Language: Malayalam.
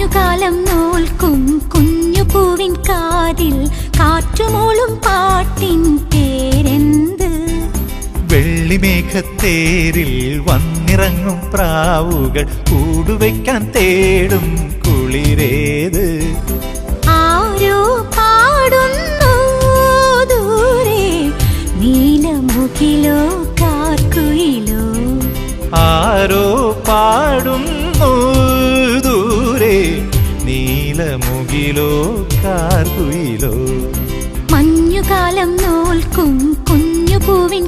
മഞ്ഞുകാലം നോൽക്കും കുഞ്ഞു പൂവിൻ കാതിൽ കാറ്റുമൂളും പാട്ടിൻ പേരെന്ത്? വെള്ളിമേഘത്തേരിൽ വന്നിറങ്ങും പ്രാവുകൾ കൂടുവയ്ക്കാൻ തേടും കുളിരേത്? ആരോ പാടുന്നു ദൂരെ നീലമുകിലോ കാർക്കുയിലോ? ആരോ പാടുന്നു ദൂരെ നീലമുകിലോ കാർക്കുയിലോ? മഞ്ഞുകാലം നോൽക്കും കുഞ്ഞു പൂവിൻ